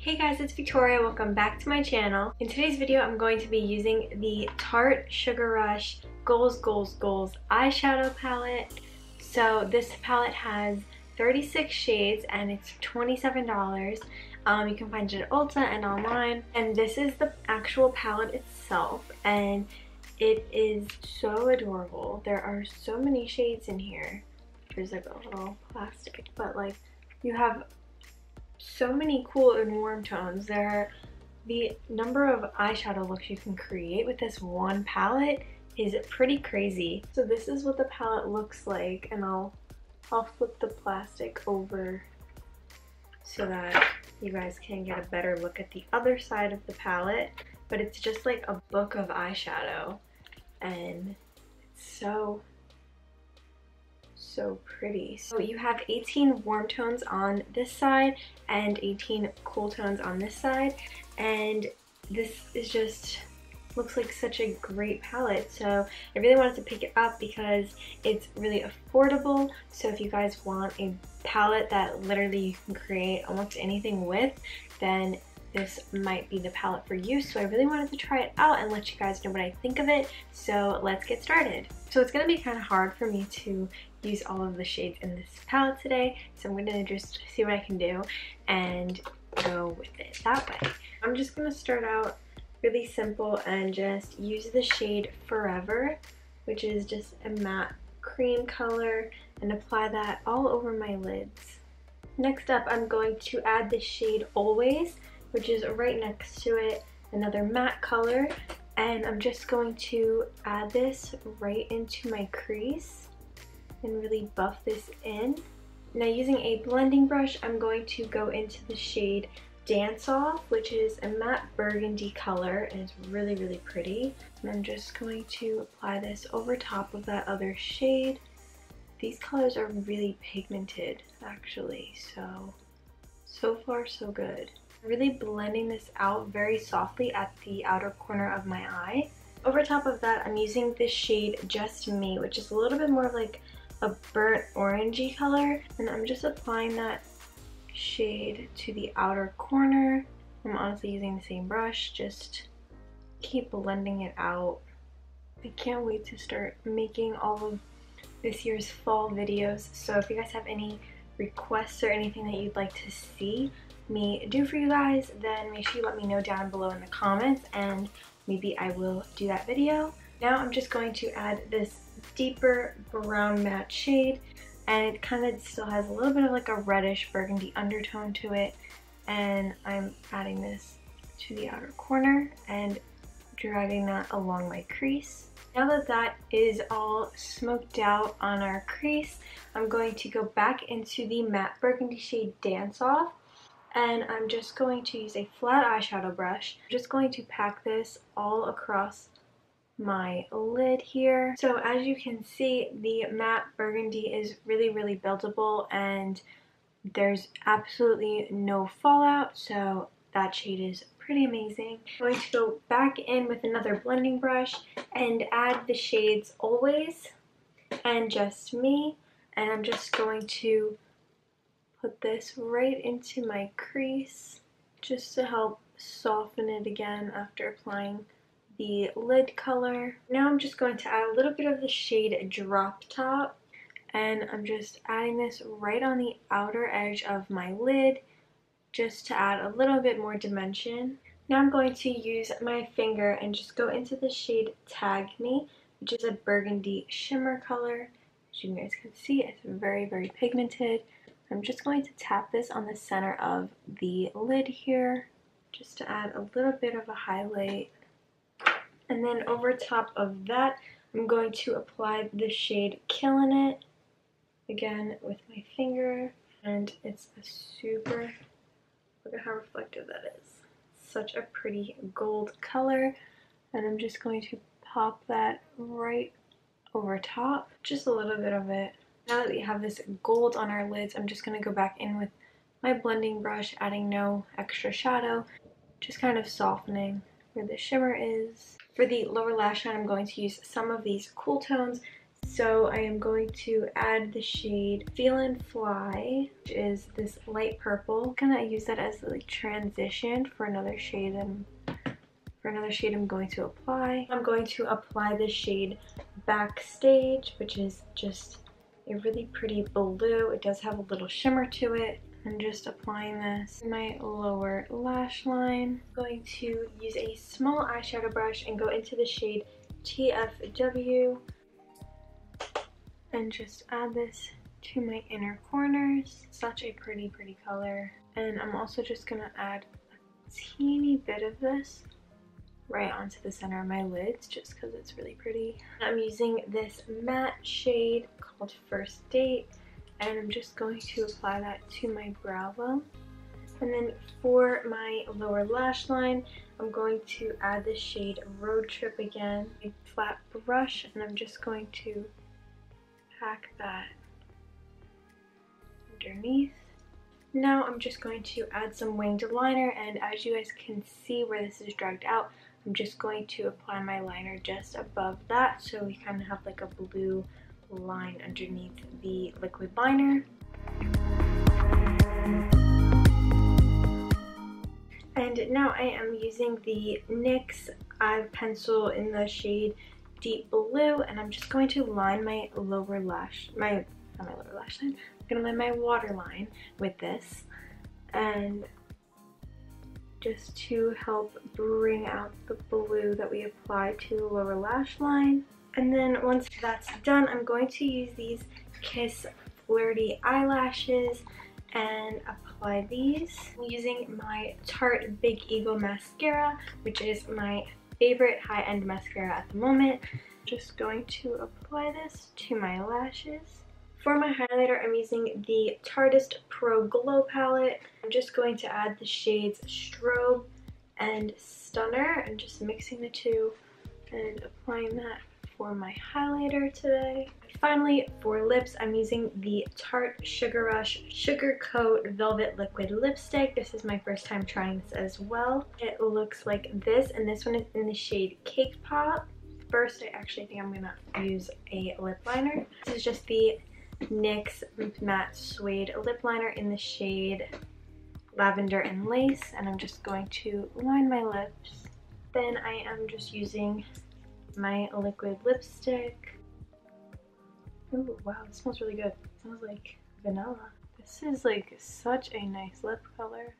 Hey guys, it's Victoria. Welcome back to my channel. In today's video, I'm going to be using the Tarte Sugar Rush Goals eyeshadow palette. So this palette has 36 shades and it's $27. You can find it at Ulta and online. And this is the actual palette itself, and it is so adorable. There are so many shades in here. There's like a little plastic, but like you have so many cool and warm tones. The number of eyeshadow looks you can create with this one palette is pretty crazy. So this is what the palette looks like, and I'll flip the plastic over so that you guys can get a better look at the other side of the palette. But it's just like a book of eyeshadow, and it's so pretty. So you have 18 warm tones on this side and 18 cool tones on this side, and this is just looks like such a great palette. So I really wanted to pick it up because it's really affordable. So if you guys want a palette that literally you can create almost anything with, then this might be the palette for you. So I really wanted to try it out and let you guys know what I think of it. So let's get started. So it's going to be kind of hard for me to use all of the shades in this palette today, so I'm going to just see what I can do and go with it that way. I'm just going to start out really simple and just use the shade Forever, which is just a matte cream color, and apply that all over my lids. Next up, I'm going to add the shade Always, which is right next to it, another matte color, and I'm just going to add this right into my crease and really buff this in. Now using a blending brush, I'm going to go into the shade Dance Off, which is a matte burgundy color, and it's really pretty. And I'm just going to apply this over top of that other shade. These colors are really pigmented actually, so far so good. Really blending this out very softly at the outer corner of my eye. Over top of that, I'm using this shade Just Me, which is a little bit more of like a burnt orangey color, and I'm just applying that shade to the outer corner. I'm honestly using the same brush, just keep blending it out. I can't wait to start making all of this year's fall videos, so if you guys have any requests or anything that you'd like to see me do for you guys, then make sure you let me know down below in the comments, and maybe I will do that video. Now I'm just going to add this deeper brown matte shade, and it kind of still has a little bit of like a reddish burgundy undertone to it, and I'm adding this to the outer corner and dragging that along my crease. Now that that is all smoked out on our crease, I'm going to go back into the matte burgundy shade Dance Off, and I'm just going to use a flat eyeshadow brush. I'm just going to pack this all across my lid here. So as you can see, the matte burgundy is really buildable, and there's absolutely no fallout, so that shade is pretty amazing. I'm going to go back in with another blending brush and add the shades Always and Just Me, and I'm just going to put this right into my crease just to help soften it again after applying the lid color. Now I'm just going to add a little bit of the shade Drop Top, and I'm just adding this right on the outer edge of my lid just to add a little bit more dimension. Now I'm going to use my finger and just go into the shade Tag Me, which is a burgundy shimmer color. As you guys can see, it's very pigmented. I'm just going to tap this on the center of the lid here just to add a little bit of a highlight. And then over top of that, I'm going to apply the shade Killin' It, again with my finger, and it's a super, look at how reflective that is. Such a pretty gold color, and I'm just going to pop that right over top, just a little bit of it. Now that we have this gold on our lids, I'm just going to go back in with my blending brush, adding no extra shadow, just kind of softening where the shimmer is. For the lower lash line, I'm going to use some of these cool tones, So I am going to add the shade Feel and Fly, which is this light purple. I'm gonna use that as like transition for another shade I'm going to apply. I'm going to apply the shade Backstage, which is just a really pretty blue. It does have a little shimmer to it. I'm just applying this in my lower lash line. I'm going to use a small eyeshadow brush and go into the shade TFW and just add this to my inner corners. Such a pretty color. And I'm also just gonna add a teeny bit of this right onto the center of my lids just because it's really pretty. I'm using this matte shade called First Date, and I'm just going to apply that to my brow bone. And then for my lower lash line, I'm going to add the shade Road Trip again, a flat brush, and I'm just going to pack that underneath. Now I'm just going to add some winged liner, and as you guys can see where this is dragged out, I'm just going to apply my liner just above that so we kind of have like a blue line underneath the liquid liner. And now I am using the NYX eye pencil in the shade Deep Blue, and I'm just going to line my lower lash, not my lower lash line, I'm going to line my waterline with this, and just to help bring out the blue that we applied to the lower lash line. And then once that's done, I'm going to use these Kiss Flirty eyelashes and apply these. I'm using my Tarte Big Ego Mascara, which is my favorite high-end mascara at the moment. Just going to apply this to my lashes. For my highlighter, I'm using the Tartist ProGlo palette. I'm just going to add the shades Strobe and Stunner and just mixing the two and applying that for my highlighter today. Finally, for lips, I'm using the Tarte Sugar Rush Sugar Coat Velvet Liquid Lipstick. This is my first time trying this as well. It looks like this, and this one is in the shade Cake Pop. First, I actually think I'm gonna use a lip liner. This is just the NYX Matte Suede lip liner in the shade Lavender and Lace, and I'm just going to line my lips. Then I am just using my liquid lipstick. Ooh, wow, this smells really good. It smells like vanilla. This is like such a nice lip color.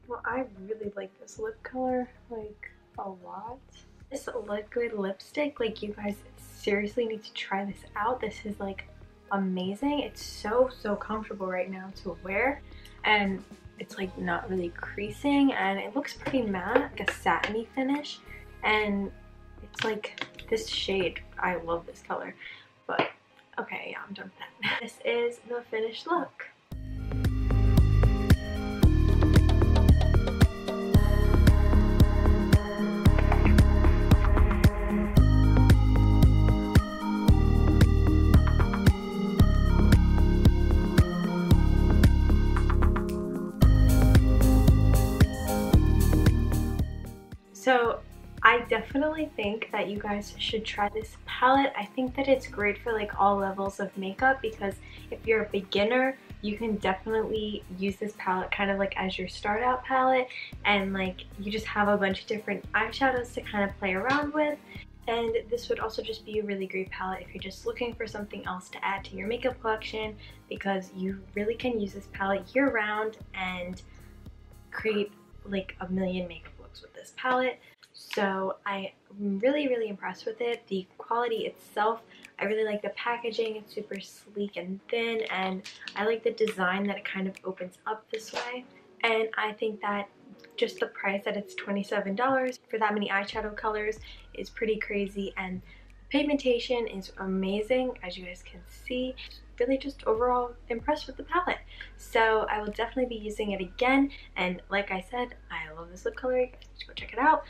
Well, I really like this lip color, like a lot. This liquid lipstick, like you guys seriously need to try this out. This is like amazing. It's so comfortable right now to wear, and it's like not really creasing, and it looks pretty matte, like a satiny finish, and it's like this shade. I love this color. But okay, yeah, I'm done with that. This is the finished look. So I definitely think that you guys should try this palette. I think that it's great for like all levels of makeup, because if you're a beginner, you can definitely use this palette kind of like as your start out palette, and like you just have a bunch of different eyeshadows to kind of play around with. And this would also just be a really great palette if you're just looking for something else to add to your makeup collection, because you really can use this palette year round and create like a million makeup looks with this palette. So I'm really impressed with it. The quality itself, I really like the packaging. It's super sleek and thin, and I like the design that it kind of opens up this way. And I think that just the price that it's $27 for that many eyeshadow colors is pretty crazy, and pigmentation is amazing, as you guys can see. Really just overall impressed with the palette. So I will definitely be using it again, and like I said, I love this lip color. Just go check it out.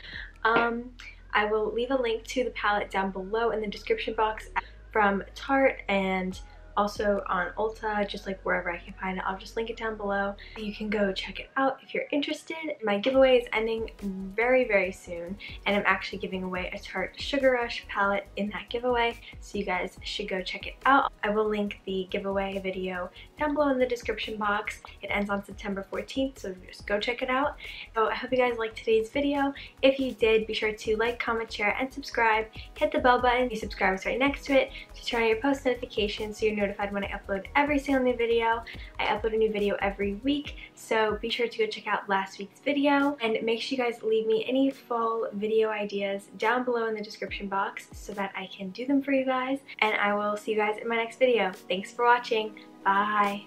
I will leave a link to the palette down below in the description box from Tarte, and also on Ulta, just like wherever I can find it. I'll just link it down below. You can go check it out if you're interested. My giveaway is ending very, very soon, and I'm actually giving away a Tarte Sugar Rush palette in that giveaway, so you guys should go check it out. I will link the giveaway video down below in the description box. It ends on September 14th, so just go check it out. So I hope you guys liked today's video. If you did, be sure to like, comment, share, and subscribe. Hit the bell button. The subscribe is right next to it to turn on your post notifications so you're notified when I upload every single new video. I upload a new video every week, so be sure to go check out last week's video, and make sure you guys leave me any fall video ideas down below in the description box so that I can do them for you guys, and I will see you guys in my next video. Thanks for watching. Bye!